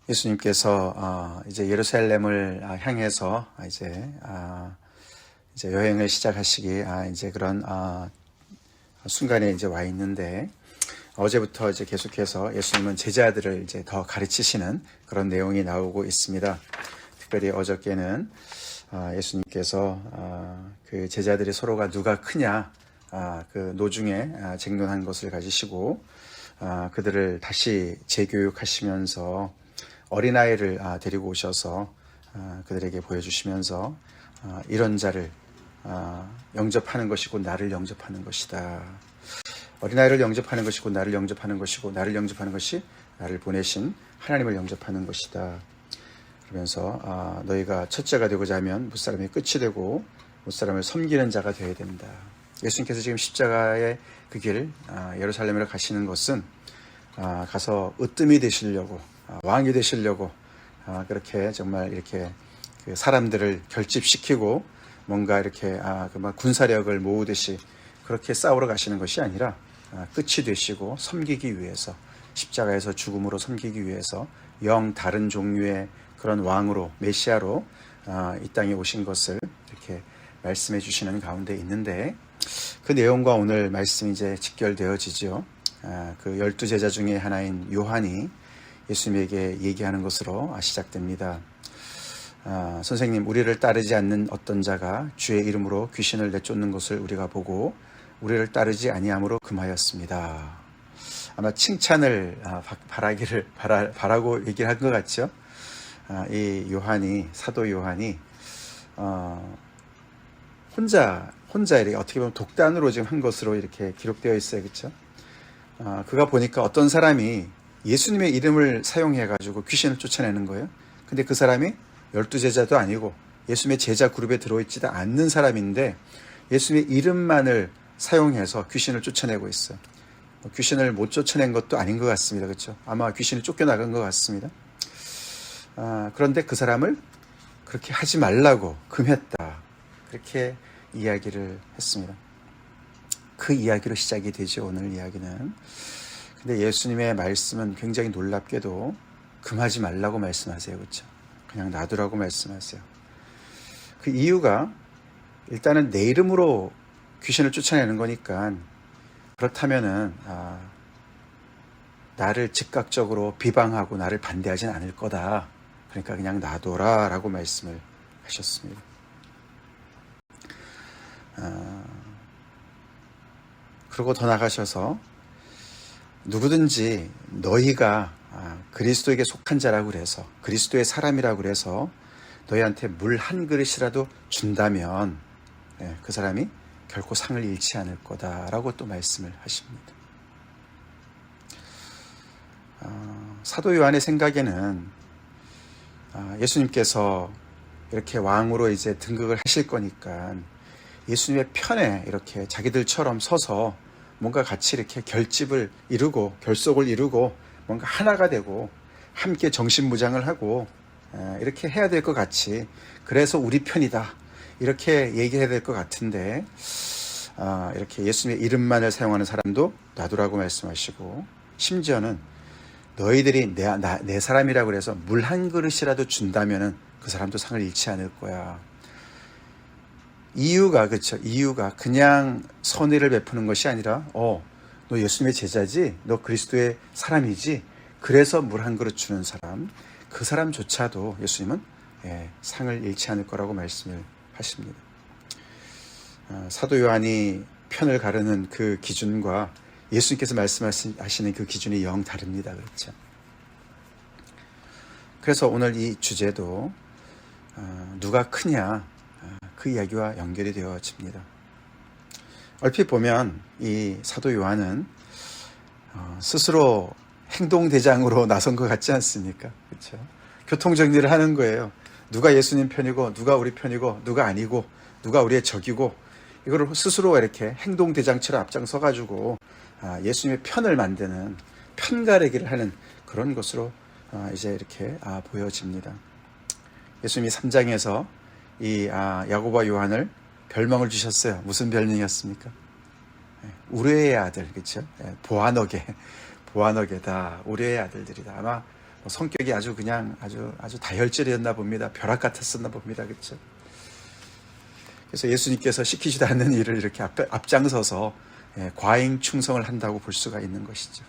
예수님께서 이제 예루살렘을 향해서 이제 여행을 시작하시기 이제 그런 순간에 이제 와 있는데, 어제부터 이제 계속해서 예수님은 제자들을 이제 더 가르치시는 그런 내용이 나오고 있습니다. 특별히 어저께는 예수님께서 그 제자들이 서로가 누가 크냐, 그 노중에 쟁론한 것을 가지시고 그들을 다시 재교육하시면서 어린아이를 데리고 오셔서 그들에게 보여주시면서 이런 자를 영접하는 것이고 나를 영접하는 것이다. 어린아이를 영접하는 것이고 나를 영접하는 것이고 나를 영접하는 것이 나를 보내신 하나님을 영접하는 것이다. 그러면서 너희가 첫째가 되고자 하면 무사람이 끝이 되고 무사람을 섬기는 자가 되어야 된다. 예수님께서 지금 십자가의 그 길 예루살렘으로 가시는 것은 가서 으뜸이 되시려고 왕이 되시려고 그렇게 정말 이렇게 그 사람들을 결집시키고 뭔가 이렇게 막 군사력을 모으듯이 그렇게 싸우러 가시는 것이 아니라 끝이 되시고 섬기기 위해서, 십자가에서 죽음으로 섬기기 위해서 영 다른 종류의 그런 왕으로, 메시아로 이 땅에 오신 것을 이렇게 말씀해 주시는 가운데 있는데, 그 내용과 오늘 말씀이 이제 직결되어지죠. 그 12제자 중에 하나인 요한이 예수님에게 얘기하는 것으로 시작됩니다. 선생님, 우리를 따르지 않는 어떤 자가 주의 이름으로 귀신을 내쫓는 것을 우리가 보고 우리를 따르지 아니함으로 금하였습니다. 아마 칭찬을 바라고 얘기를 한 것 같죠. 이 요한이, 사도 요한이 혼자 이렇게 어떻게 보면 독단으로 지금 한 것으로 이렇게 기록되어 있어요, 그렇죠? 그가 보니까 어떤 사람이 예수님의 이름을 사용해가지고 귀신을 쫓아내는 거예요. 근데 그 사람이 12제자도 아니고 예수님의 제자 그룹에 들어있지도 않는 사람인데 예수님의 이름만을 사용해서 귀신을 쫓아내고 있어요. 귀신을 못 쫓아낸 것도 아닌 것 같습니다. 그렇죠? 아마 귀신이 쫓겨나간 것 같습니다. 그런데 그 사람을 그렇게 하지 말라고 금했다. 그렇게 이야기를 했습니다. 그 이야기로 시작이 되죠, 오늘 이야기는. 근데 예수님의 말씀은 굉장히 놀랍게도 금하지 말라고 말씀하세요. 그렇죠? 그냥 놔두라고 말씀하세요. 그 이유가 일단은 내 이름으로 귀신을 쫓아내는 거니까, 그렇다면은 나를 즉각적으로 비방하고 나를 반대하진 않을 거다. 그러니까 그냥 놔둬라 라고 말씀을 하셨습니다. 그리고 더 나가셔서 누구든지 너희가 그리스도에게 속한 자라고 그래서, 그리스도의 사람이라고 그래서 너희한테 물 한 그릇이라도 준다면 그 사람이 결코 상을 잃지 않을 거다라고 또 말씀을 하십니다. 사도 요한의 생각에는 예수님께서 이렇게 왕으로 이제 등극을 하실 거니까 예수님의 편에 이렇게 자기들처럼 서서 뭔가 같이 이렇게 결집을 이루고 결속을 이루고 뭔가 하나가 되고 함께 정신무장을 하고 이렇게 해야 될 것 같이, 그래서 우리 편이다 이렇게 얘기해야 될 것 같은데 이렇게 예수님의 이름만을 사용하는 사람도 놔두라고 말씀하시고, 심지어는 너희들이 내 사람이라고 해서 물 한 그릇이라도 준다면은 그 사람도 상을 잃지 않을 거야. 이유가, 그렇죠? 이유가 그냥 선의를 베푸는 것이 아니라 너 예수님의 제자지? 너 그리스도의 사람이지? 그래서 물 한 그릇 주는 사람, 그 사람조차도 예수님은 상을 잃지 않을 거라고 말씀을 하십니다. 사도 요한이 편을 가르는 그 기준과 예수님께서 말씀하시는 그 기준이 영 다릅니다. 그렇죠? 그래서 오늘 이 주제도 누가 크냐, 그 이야기와 연결이 되어집니다. 얼핏 보면 이 사도 요한은 스스로 행동대장으로 나선 것 같지 않습니까? 그렇죠? 교통정리를 하는 거예요. 누가 예수님 편이고 누가 우리 편이고 누가 아니고 누가 우리의 적이고, 이거를 스스로 이렇게 행동대장처럼 앞장서가지고 예수님의 편을 만드는, 편가르기를 하는 그런 것으로 이제 이렇게 보여집니다. 예수님이 3장에서 이 야고보와 요한을 별명을 주셨어요. 무슨 별명이었습니까? 우레의 아들, 그렇죠? 보아너게다. 우레의 아들들이다. 아마 성격이 아주 그냥 아주 다혈질이었나 봅니다. 벼락 같았었나 봅니다. 그렇죠? 그래서 예수님께서 시키지도 않는 일을 이렇게 앞장서서 과잉 충성을 한다고 볼 수가 있는 것이죠.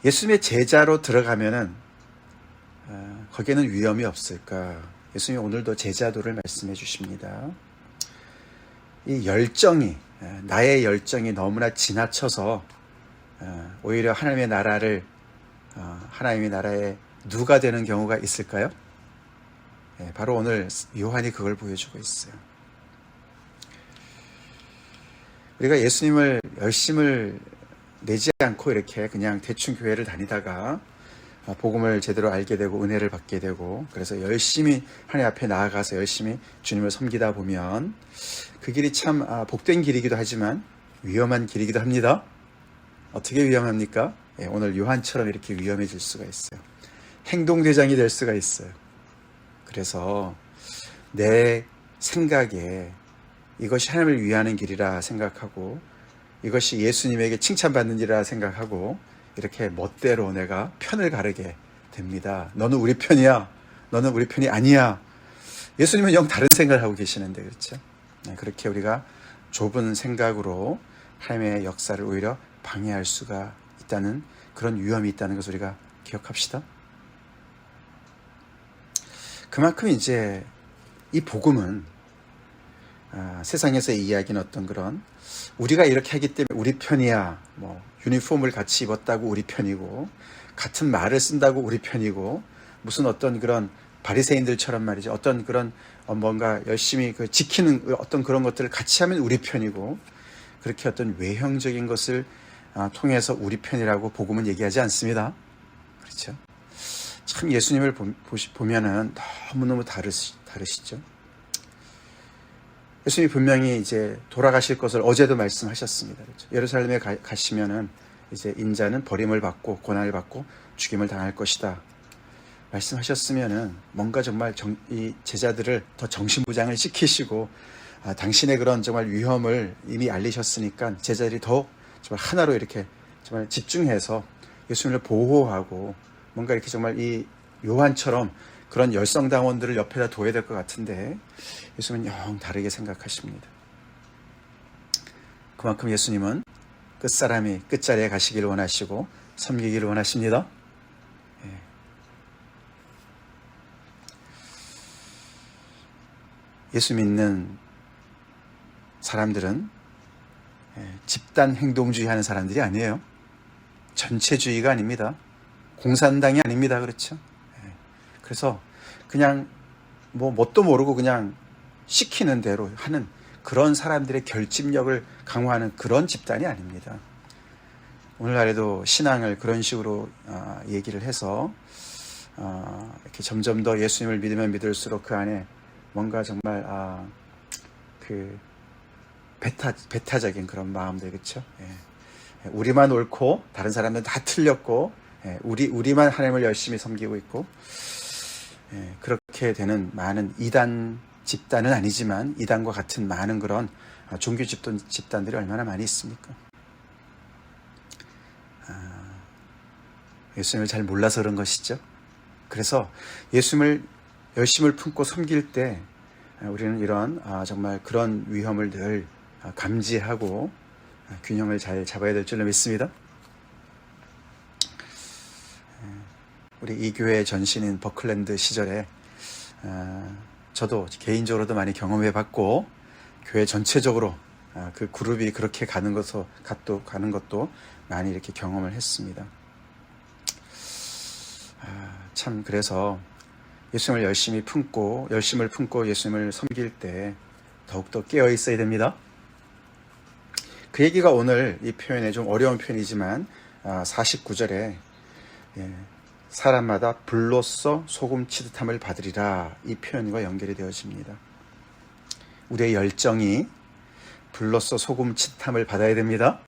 예수님의 제자로 들어가면은 거기에는 위험이 없을까? 예수님이 오늘도 제자도를 말씀해 주십니다. 이 열정이, 나의 열정이 너무나 지나쳐서 오히려 하나님의 나라에 누가 되는 경우가 있을까요? 바로 오늘 요한이 그걸 보여주고 있어요. 우리가 예수님을 열심을 내지 않고 이렇게 그냥 대충 교회를 다니다가 복음을 제대로 알게 되고 은혜를 받게 되고, 그래서 열심히 하나님 앞에 나아가서 열심히 주님을 섬기다 보면 그 길이 참 복된 길이기도 하지만 위험한 길이기도 합니다. 어떻게 위험합니까? 오늘 요한처럼 이렇게 위험해질 수가 있어요. 행동대장이 될 수가 있어요. 그래서 내 생각에 이것이 하나님을 위하는 길이라 생각하고, 이것이 예수님에게 칭찬받는 일이라 생각하고, 이렇게 멋대로 내가 편을 가르게 됩니다. 너는 우리 편이야. 너는 우리 편이 아니야. 예수님은 영 다른 생각을 하고 계시는데, 그렇죠? 그렇게 우리가 좁은 생각으로 하나님의 역사를 오히려 방해할 수가 있다는, 그런 위험이 있다는 것을 우리가 기억합시다. 그만큼 이제 이 복음은 세상에서 이야기는 어떤 그런, 우리가 이렇게 하기 때문에 우리 편이야, 유니폼을 같이 입었다고 우리 편이고, 같은 말을 쓴다고 우리 편이고, 무슨 어떤 그런 바리새인들처럼 말이죠, 어떤 그런 뭔가 열심히 지키는 어떤 그런 것들을 같이 하면 우리 편이고, 그렇게 어떤 외형적인 것을 통해서 우리 편이라고 복음은 얘기하지 않습니다. 그렇죠? 참 예수님을 보면은 너무너무 다르시죠. 예수님이 분명히 이제 돌아가실 것을 어제도 말씀하셨습니다. 그렇죠? 예루살렘에 가시면은 이제 인자는 버림을 받고 고난을 받고 죽임을 당할 것이다 말씀하셨으면은 뭔가 정말 이 제자들을 더 정신부장을 시키시고, 당신의 그런 정말 위험을 이미 알리셨으니까 제자들이 더 정말 하나로 이렇게 정말 집중해서 예수님을 보호하고, 뭔가 이렇게 정말 이 요한처럼 그런 열성당원들을 옆에다 둬야 될 것 같은데, 예수님은 영 다르게 생각하십니다. 그만큼 예수님은 끝사람이 끝자리에 가시기를 원하시고 섬기기를 원하십니다. 예수 믿는 사람들은 집단 행동주의 하는 사람들이 아니에요. 전체주의가 아닙니다. 공산당이 아닙니다. 그렇죠? 그래서 그냥 뭣도 모르고 그냥 시키는 대로 하는 그런 사람들의 결집력을 강화하는 그런 집단이 아닙니다. 오늘날에도 신앙을 그런 식으로 얘기를 해서 이렇게 점점 더 예수님을 믿으면 믿을수록 그 안에 뭔가 정말 그 배타적인 그런 마음들, 그렇죠? 우리만 옳고 다른 사람들은 다 틀렸고, 우리만 하나님을 열심히 섬기고 있고, 그렇게 되는 많은 이단 집단은 아니지만 이단과 같은 많은 그런 종교 집단들이 얼마나 많이 있습니까? 예수님을 잘 몰라서 그런 것이죠. 그래서 예수님을 열심을 품고 섬길 때 우리는 이런 정말 그런 위험을 늘 감지하고 균형을 잘 잡아야 될 줄로 믿습니다. 우리 이 교회의 전신인 버클랜드 시절에 저도 개인적으로도 많이 경험해 봤고, 교회 전체적으로 그 그룹이 그렇게 가는 것도 많이 이렇게 경험을 했습니다. 참 그래서 예수님을 열심을 품고 예수님을 섬길 때 더욱더 깨어 있어야 됩니다. 그 얘기가 오늘 이 표현에 좀 어려운 표현이지만 49절에 사람마다 불로써 소금 치듯함을 받으리라, 이 표현과 연결이 되어집니다. 우리의 열정이 불로써 소금 치듯함을 받아야 됩니다.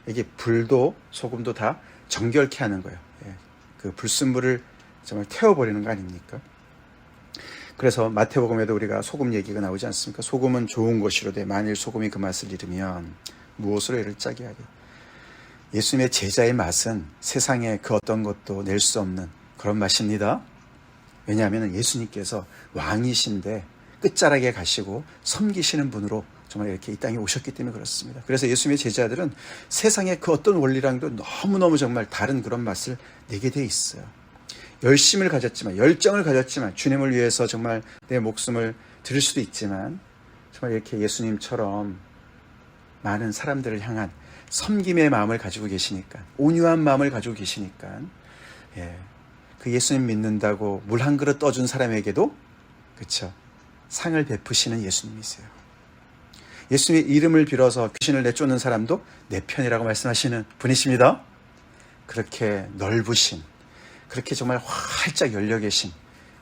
이게 불도 소금도 다 정결케 하는 거예요. 그 불순물을 정말 태워버리는 거 아닙니까? 그래서 마태복음에도 우리가 소금 얘기가 나오지 않습니까? 소금은 좋은 것이로되 만일 소금이 그 맛을 잃으면 무엇으로 이를 짜게 하리. 예수님의 제자의 맛은 세상에 그 어떤 것도 낼 수 없는 그런 맛입니다. 왜냐하면 예수님께서 왕이신데 끝자락에 가시고 섬기시는 분으로 정말 이렇게 이 땅에 오셨기 때문에 그렇습니다. 그래서 예수님의 제자들은 세상의 그 어떤 원리랑도 너무너무 정말 다른 그런 맛을 내게 돼 있어요. 열심을 가졌지만, 열정을 가졌지만, 주님을 위해서 정말 내 목숨을 드릴 수도 있지만, 정말 이렇게 예수님처럼 많은 사람들을 향한 섬김의 마음을 가지고 계시니까, 온유한 마음을 가지고 계시니까, 그 예수님 믿는다고 물 한 그릇 떠준 사람에게도, 그쵸, 상을 베푸시는 예수님이세요. 예수님의 이름을 빌어서 귀신을 내쫓는 사람도 내 편이라고 말씀하시는 분이십니다. 그렇게 넓으신, 그렇게 정말 활짝 열려 계신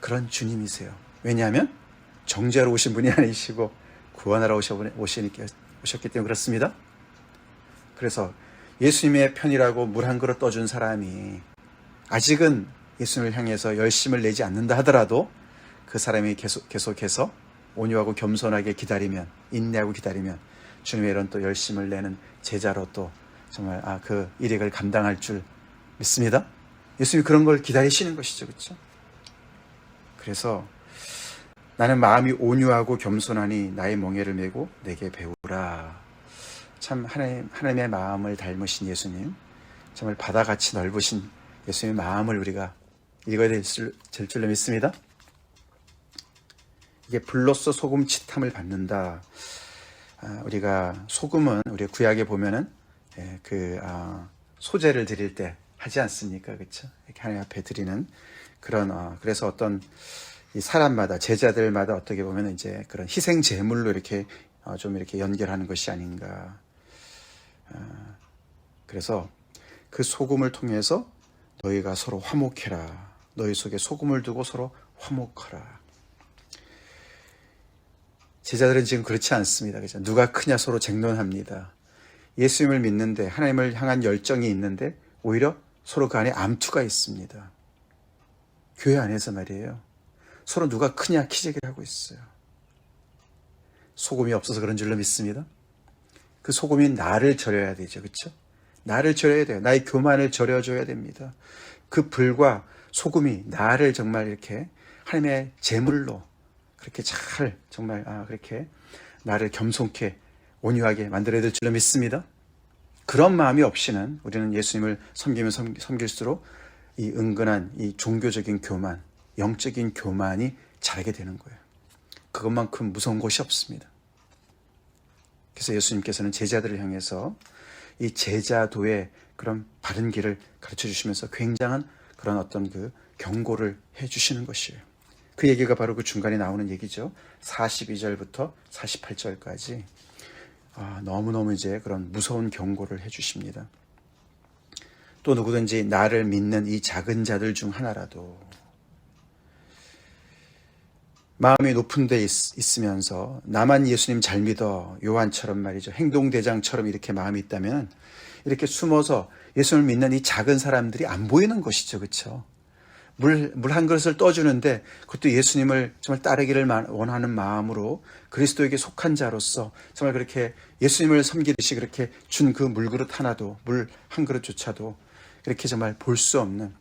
그런 주님이세요. 왜냐하면 정죄하러 오신 분이 아니시고 구원하러 오셨기 때문에 그렇습니다. 그래서 예수님의 편이라고 물 한 그릇 떠준 사람이 아직은 예수님을 향해서 열심을 내지 않는다 하더라도 그 사람이 계속해서 온유하고 겸손하게 기다리면, 인내하고 기다리면 주님의 이런 또 열심을 내는 제자로 또 정말 그 일익을 감당할 줄 믿습니다. 예수님이 그런 걸 기다리시는 것이죠. 그렇죠? 그래서 나는 마음이 온유하고 겸손하니 나의 멍에를 메고 내게 배우라. 참 하나님의 마음을 닮으신 예수님, 정말 바다같이 넓으신 예수님의 마음을 우리가 읽어야 될 줄로 믿습니다. 이게 불로써 소금 치탐을 받는다. 우리가 소금은 우리 구약에 보면은 소제를 드릴 때 하지 않습니까? 그렇죠? 이렇게 하나님 앞에 드리는 그런 그래서 어떤 이 사람마다 제자들마다 어떻게 보면 이제 그런 희생 제물로 이렇게 좀 이렇게 연결하는 것이 아닌가. 그래서 그 소금을 통해서 너희가 서로 화목해라. 너희 속에 소금을 두고 서로 화목하라. 제자들은 지금 그렇지 않습니다. 그죠? 누가 크냐 서로 쟁론합니다. 예수님을 믿는데 하나님을 향한 열정이 있는데 오히려 서로 그 안에 암투가 있습니다. 교회 안에서 말이에요. 서로 누가 크냐 키재기를 하고 있어요. 소금이 없어서 그런 줄로 믿습니다. 그 소금이 나를 절여야 되죠. 그렇죠? 나를 절여야 돼요. 나의 교만을 절여줘야 됩니다. 그 불과 소금이 나를 정말 이렇게 하나님의 제물로 그렇게 잘 정말 그렇게 나를 겸손케 온유하게 만들어야 될 줄로 믿습니다. 그런 마음이 없이는 우리는 예수님을 섬기면 섬길수록 이 은근한 이 종교적인 교만, 영적인 교만이 자라게 되는 거예요. 그것만큼 무서운 것이 없습니다. 그래서 예수님께서는 제자들을 향해서 이 제자도의 그런 바른 길을 가르쳐 주시면서 굉장한 그런 어떤 그 경고를 해 주시는 것이에요. 그 얘기가 바로 그 중간에 나오는 얘기죠. 42절부터 48절까지 너무너무 이제 그런 무서운 경고를 해 주십니다. 또 누구든지 나를 믿는 이 작은 자들 중 하나라도 마음이 높은 데 있으면서 나만 예수님 잘 믿어 요한처럼 말이죠. 행동대장처럼 이렇게 마음이 있다면 이렇게 숨어서 예수님을 믿는 이 작은 사람들이 안 보이는 것이죠. 그렇죠? 물 한 그릇을 떠주는데 그것도 예수님을 정말 따르기를 원하는 마음으로 그리스도에게 속한 자로서 정말 그렇게 예수님을 섬기듯이 그렇게 준 그 물그릇 하나도 물 한 그릇조차도 이렇게 정말 볼 수 없는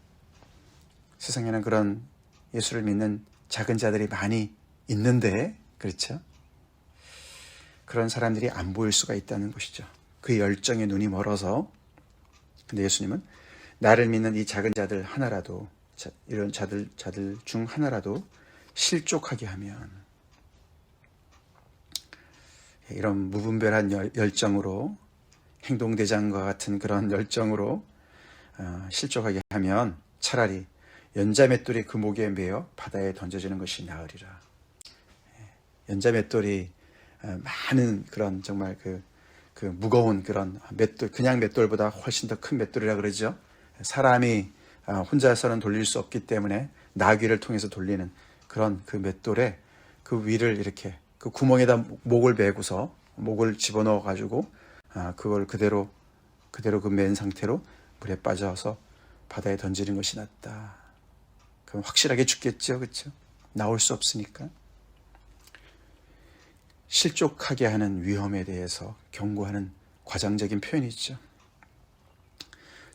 세상에는 그런 예수를 믿는 작은 자들이 많이 있는데 그렇죠? 그런 사람들이 안 보일 수가 있다는 것이죠. 그 열정에 눈이 멀어서. 근데 예수님은 나를 믿는 이 작은 자들 하나라도 이런 자들 중 하나라도 실족하게 하면 이런 무분별한 열정으로 행동대장과 같은 그런 열정으로 실족하게 하면 차라리 연자맷돌이 그 목에 매어 바다에 던져지는 것이 나으리라. 연자맷돌이 많은 그런 정말 그 무거운 그런 맷돌, 그냥 맷돌보다 훨씬 더 큰 맷돌이라 그러죠. 사람이 혼자서는 돌릴 수 없기 때문에 나귀를 통해서 돌리는 그런 그 맷돌에 그 위를 이렇게 그 구멍에다 목을 매고서 목을 집어넣어 가지고 그걸 그대로 그 맨 상태로 물에 빠져서 바다에 던지는 것이 낫다. 그럼 확실하게 죽겠죠. 그렇죠? 나올 수 없으니까. 실족하게 하는 위험에 대해서 경고하는 과장적인 표현이죠.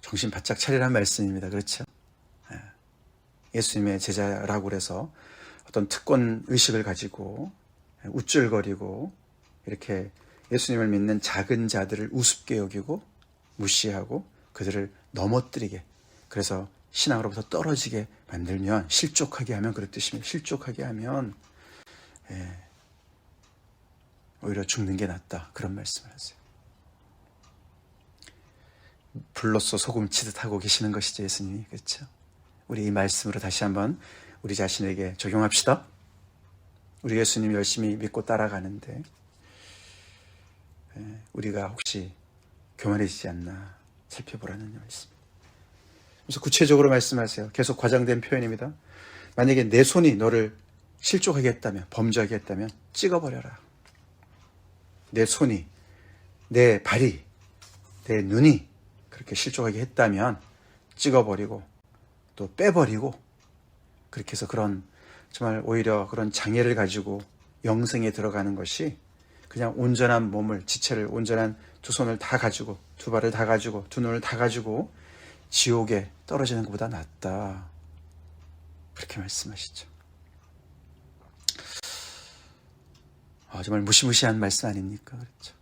정신 바짝 차리라는 말씀입니다. 그렇죠? 예수님의 제자라고 그래서 어떤 특권 의식을 가지고 우쭐거리고 이렇게 예수님을 믿는 작은 자들을 우습게 여기고 무시하고 그들을 넘어뜨리게, 그래서 신앙으로부터 떨어지게 만들면, 실족하게 하면, 그런 뜻입니다. 실족하게 하면 오히려 죽는 게 낫다, 그런 말씀을 하세요. 불로써 소금 치듯 하고 계시는 것이죠, 예수님이. 그렇죠? 우리 이 말씀으로 다시 한번 우리 자신에게 적용합시다. 우리 예수님 열심히 믿고 따라가는데 우리가 혹시 교만해지지 않나 살펴보라는 말씀. 그래서 구체적으로 말씀하세요. 계속 과장된 표현입니다. 만약에 내 손이 너를 실족하게 했다면, 범죄하게 했다면 찍어버려라. 내 손이, 내 발이, 내 눈이 그렇게 실족하게 했다면 찍어버리고 또 빼버리고, 그렇게 해서 그런 정말 오히려 그런 장애를 가지고 영생에 들어가는 것이 그냥 온전한 몸을, 지체를, 온전한 두 손을 다 가지고, 두 발을 다 가지고, 두 눈을 다 가지고 지옥에 떨어지는 것보다 낫다, 그렇게 말씀하시죠. 정말 무시무시한 말씀 아닙니까? 그렇죠.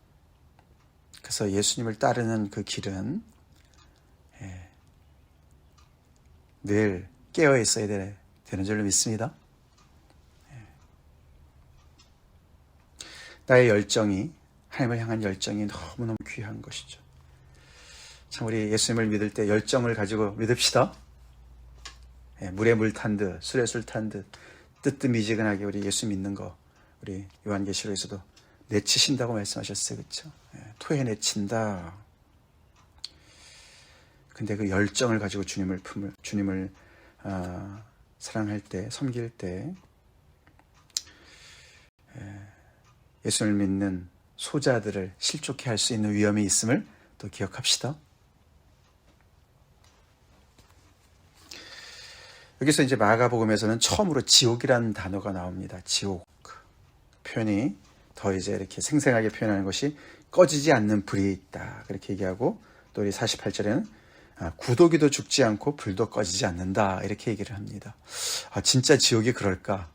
그래서 예수님을 따르는 그 길은 늘 깨어 있어야 되는 줄로 믿습니다. 나의 열정이, 하나님을 향한 열정이 너무너무 귀한 것이죠. 참, 우리 예수님을 믿을 때 열정을 가지고 믿읍시다. 물에 물 탄 듯, 술에 술 탄 듯 뜨뜻미지근하게 우리 예수 믿는 거, 우리 요한계시록에서도 내치신다고 말씀하셨어요. 그렇죠? 토해내친다. 근데 그 열정을 가지고 주님을 사랑할 때, 섬길 때 예수를 믿는 소자들을 실족해 할 수 있는 위험이 있음을 또 기억합시다. 여기서 이제 마가복음에서는 처음으로 지옥이라는 단어가 나옵니다. 지옥. 표현이 더 이제 이렇게 생생하게 표현하는 것이 꺼지지 않는 불이 있다, 그렇게 얘기하고, 또 우리 48절에는 구더기도 죽지 않고 불도 꺼지지 않는다, 이렇게 얘기를 합니다. 진짜 지옥이 그럴까?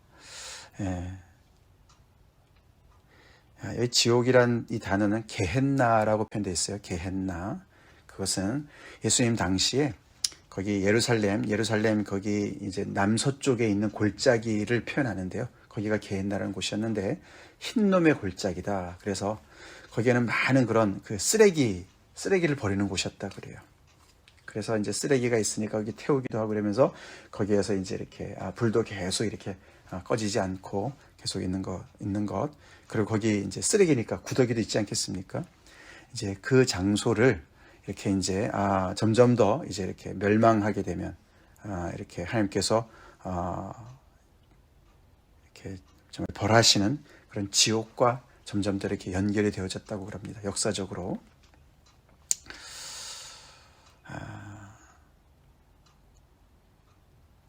이 지옥이란 이 단어는 게헨나라고 표현되어 있어요. 게헨나. 그것은 예수님 당시에 거기 예루살렘 거기 이제 남서쪽에 있는 골짜기를 표현하는데요. 거기가 게헨나라는 곳이었는데 흰놈의 골짜기다. 그래서 거기에는 많은 그런 그 쓰레기를 버리는 곳이었다 그래요. 그래서 이제 쓰레기가 있으니까 거기 태우기도 하고 그러면서 거기에서 이제 이렇게 불도 계속 이렇게 꺼지지 않고 계속 있는 것. 그리고 거기 이제 쓰레기니까 구더기도 있지 않겠습니까? 이제 그 장소를 이렇게 이제 점점 더 이제 이렇게 멸망하게 되면 이렇게 하나님께서 이렇게 정말 벌하시는 그런 지옥과 점점 더 이렇게 연결이 되어졌다고 그럽니다. 역사적으로.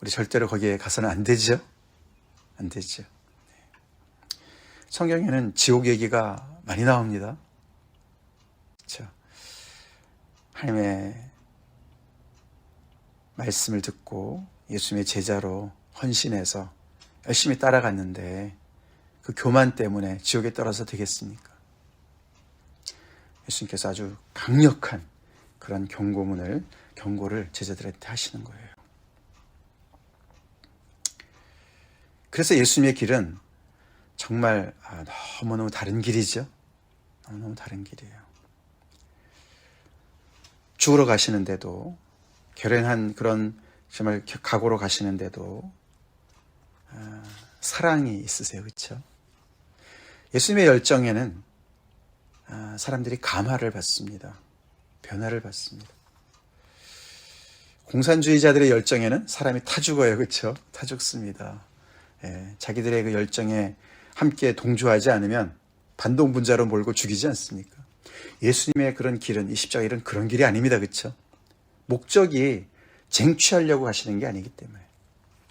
우리 절대로 거기에 가서는 안 되죠? 안 되죠. 성경에는 지옥 얘기가 많이 나옵니다. 그렇죠? 하나님의 말씀을 듣고 예수님의 제자로 헌신해서 열심히 따라갔는데 그 교만 때문에 지옥에 떨어져 되겠습니까? 예수님께서 아주 강력한 그런 경고를 제자들한테 하시는 거예요. 그래서 예수님의 길은 정말 너무너무 다른 길이죠. 너무너무 다른 길이에요. 죽으러 가시는데도, 결연한 그런 정말 각오로 가시는데도 사랑이 있으세요. 그렇죠? 예수님의 열정에는 사람들이 감화를 받습니다. 변화를 받습니다. 공산주의자들의 열정에는 사람이 타 죽어요. 그렇죠? 타 죽습니다. 자기들의 그 열정에 함께 동조하지 않으면 반동분자로 몰고 죽이지 않습니까? 예수님의 그런 길은, 이 십자가 길은 그런 길이 아닙니다. 그렇죠? 목적이 쟁취하려고 하시는 게 아니기 때문에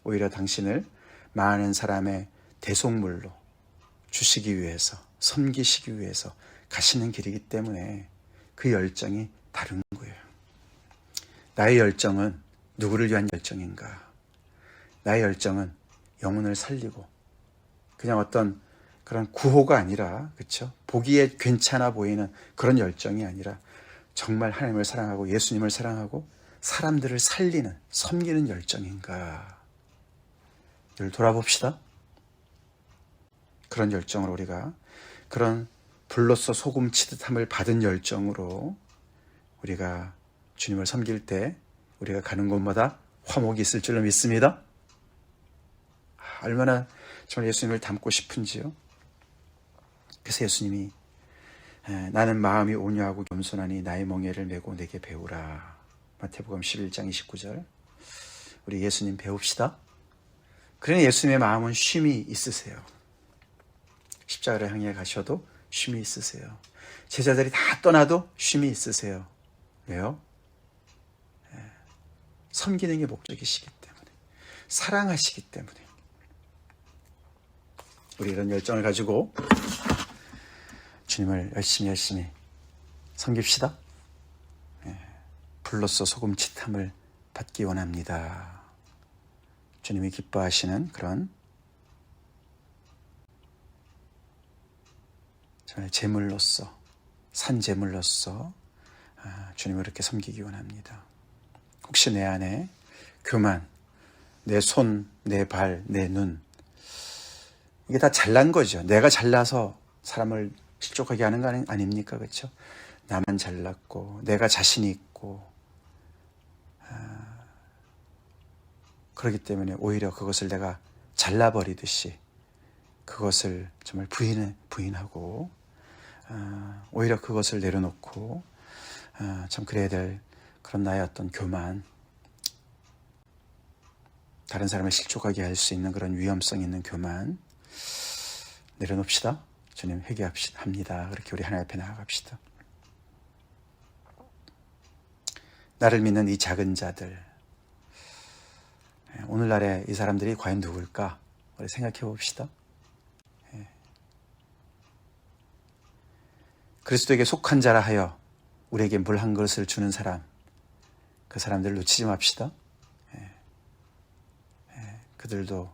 오히려 당신을 많은 사람의 대속물로 주시기 위해서, 섬기시기 위해서 가시는 길이기 때문에 그 열정이 다른 거예요. 나의 열정은 누구를 위한 열정인가? 나의 열정은 영혼을 살리고 그냥 어떤 그런 구호가 아니라, 그렇죠? 보기에 괜찮아 보이는 그런 열정이 아니라 정말 하나님을 사랑하고 예수님을 사랑하고 사람들을 살리는, 섬기는 열정인가? 이를 돌아봅시다. 그런 열정으로 우리가, 그런 불로써 소금 치듯함을 받은 열정으로 우리가 주님을 섬길 때 우리가 가는 곳마다 화목이 있을 줄로 믿습니다. 얼마나 정말 예수님을 닮고 싶은지요. 그래서 예수님이 나는 마음이 온유하고 겸손하니 나의 멍에를 메고 내게 배우라. 마태복음 11장 29절. 우리 예수님 배웁시다. 그러니 예수님의 마음은 쉼이 있으세요. 십자가를 향해 가셔도 쉼이 있으세요. 제자들이 다 떠나도 쉼이 있으세요. 왜요? 섬기는 게 목적이시기 때문에, 사랑하시기 때문에. 우리 이런 열정을 가지고 주님을 열심히 섬깁시다. 불로써 소금 치탐을 받기 원합니다. 주님이 기뻐하시는 그런 정말 제물로서, 산제물로서 주님을 이렇게 섬기기 원합니다. 혹시 내 안에 교만, 내 손, 내 발, 내 눈, 이게 다 잘난 거죠. 내가 잘나서 사람을 실족하게 하는 거 아닙니까? 그렇죠? 나만 잘났고 내가 자신 있고 그렇기 때문에 오히려 그것을 내가 잘라버리듯이 그것을 정말 부인하고 오히려 그것을 내려놓고 참 그래야 될 그런 나의 어떤 교만, 다른 사람을 실족하게 할 수 있는 그런 위험성 있는 교만 내려놓읍시다. 주님 회개합니다. 그렇게 우리 하나님 앞에 나아갑시다. 나를 믿는 이 작은 자들, 오늘날의 이 사람들이 과연 누굴까? 우리 생각해 봅시다. 그리스도에게 속한 자라 하여 우리에게 물 한 그릇을 주는 사람, 그 사람들을 놓치지 맙시다. 그들도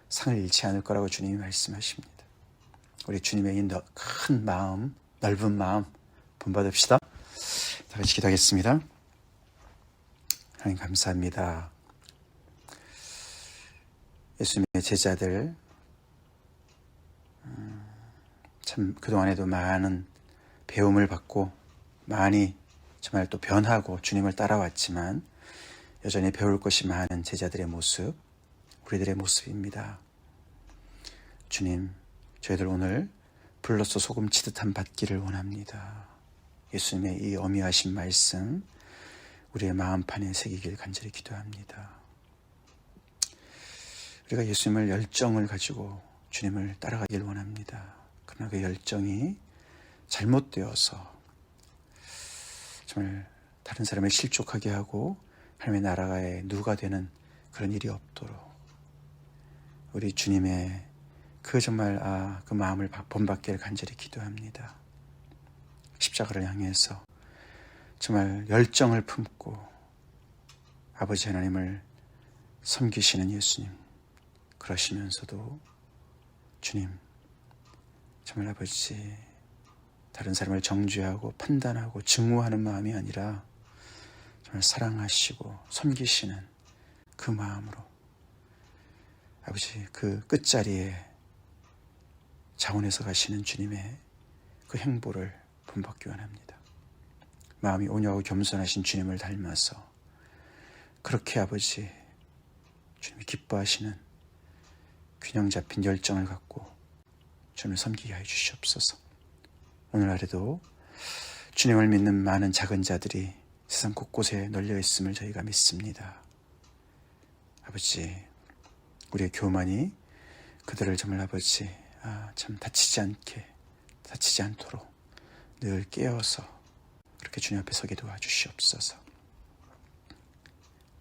상을 잃지 않을 거라고 주님이 말씀하십니다. 우리 주님의 이 큰 마음, 넓은 마음 본받읍시다. 다 같이 기도하겠습니다. 하나님 감사합니다. 예수님의 제자들 참 그동안에도 많은 배움을 받고 많이 정말 또 변하고 주님을 따라왔지만 여전히 배울 것이 많은 제자들의 모습, 우리들의 모습입니다. 주님, 저희들 오늘 불로써 소금 치듯한 받기를 원합니다. 예수님의 이 어미하신 말씀 우리의 마음판에 새기길 간절히 기도합니다. 우리가 예수님을 열정을 가지고 주님을 따라가길 원합니다. 그러나 그 열정이 잘못되어서 정말 다른 사람을 실족하게 하고 하나님의 나라에 누가 되는 그런 일이 없도록 우리 주님의 그 정말 그 마음을 본받기를 간절히 기도합니다. 십자가를 향해서 정말 열정을 품고 아버지 하나님을 섬기시는 예수님, 그러시면서도 주님 정말 아버지 다른 사람을 정죄하고 판단하고 증오하는 마음이 아니라 정말 사랑하시고 섬기시는 그 마음으로 아버지 그 끝자리에 자원해서 가시는 주님의 그 행보를 본받기 원합니다. 마음이 온유하고 겸손하신 주님을 닮아서 그렇게 아버지 주님이 기뻐하시는 균형 잡힌 열정을 갖고 주님을 섬기게 해 주시옵소서. 오늘 하루도 주님을 믿는 많은 작은 자들이 세상 곳곳에 널려 있음을 저희가 믿습니다. 아버지 우리의 교만이 그들을 정말 아버지 참 다치지 않도록 늘 깨어서 그렇게 주님 앞에 서게 도와주시옵소서.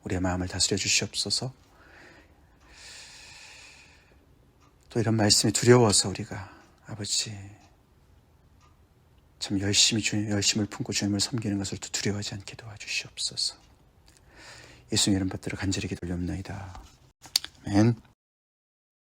우리의 마음을 다스려 주시옵소서. 또 이런 말씀이 두려워서 우리가 아버지 참 열심을 품고 주님을 섬기는 것을 또 두려워하지 않게 도와주시옵소서. 예수님 이름 받들어 간절히 기도 올려옵나이다. 아멘.